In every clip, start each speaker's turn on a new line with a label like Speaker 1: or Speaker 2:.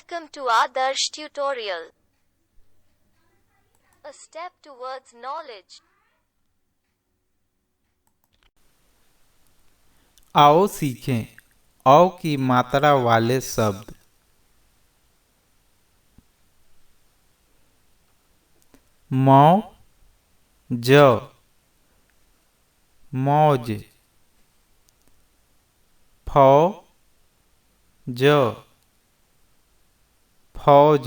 Speaker 1: Welcome to Adarsh tutorial. A step towards knowledge.
Speaker 2: आओ सीखें औ की मात्रा वाले शब्द। मौज, मौज। फौज, फौज।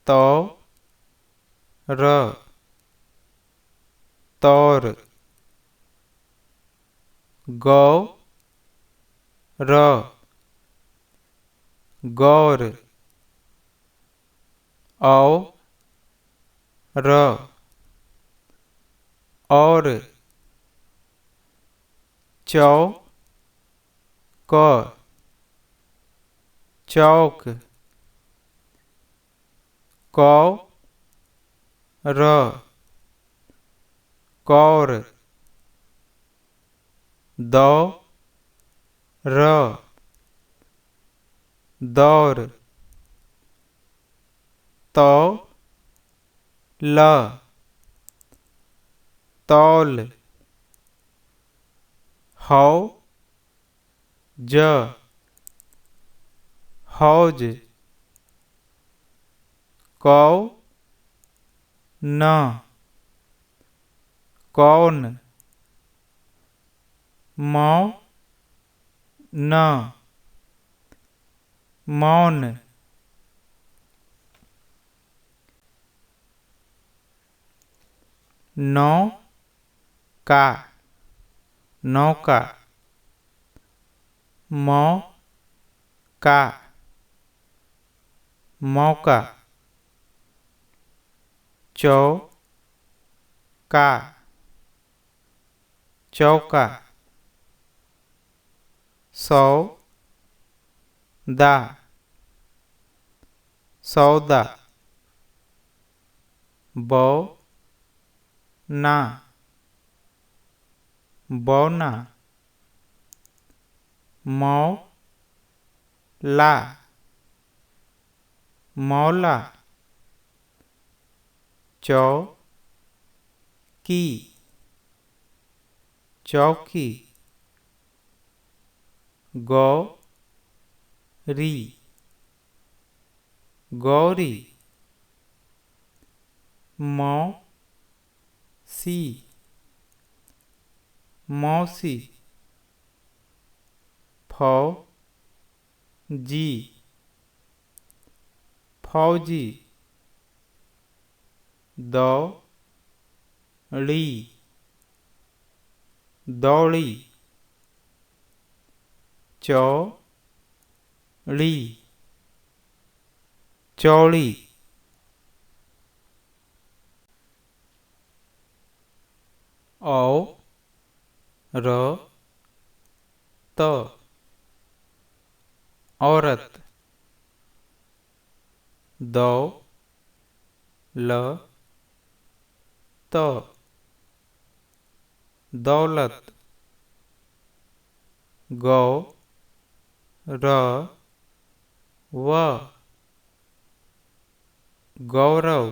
Speaker 2: तौर, तौर। गौर, गौर। और चौक, चौक। कौर, कौर। दौर, दौर। तौल, तौल। हौज, हौज। कौन, कौन। मौन, मौन। नौका, नौका। मौका, मौका। चौका, चौका। सौदा, सौदा। बौना, बौना। मौला, मौला। चौकी, चौकी। गौरी, गौरी। मौसी, मौसी। फौजी, फौजी। दौड़ी, दौड़ी। चौड़ी, चौड़ी। औरत, औरत। दौलत, दौलत। गौरव, गौरव।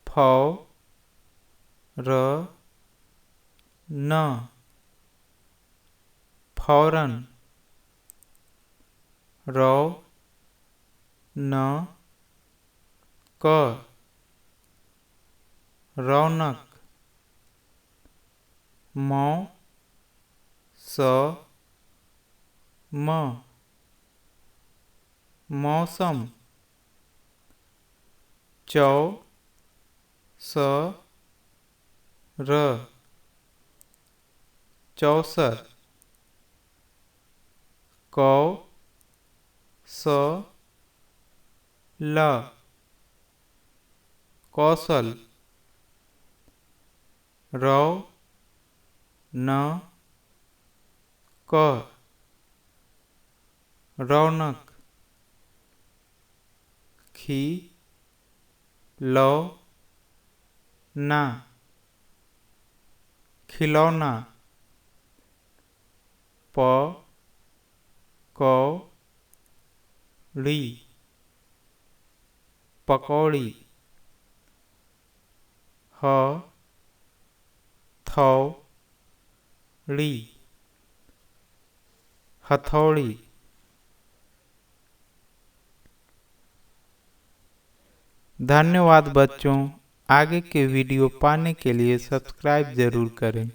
Speaker 2: फौरन, फौरन। रौनक, रौनक। मौसम, मौसम। चौसर, चौसर। कौशल, कौशल। रौनक, रौनक। खिलौना, खिलौना। कौड़ी पकौड़ी हथौड़ी हथौड़ी। धन्यवाद बच्चों। आगे के वीडियो पाने के लिए सब्सक्राइब जरूर करें।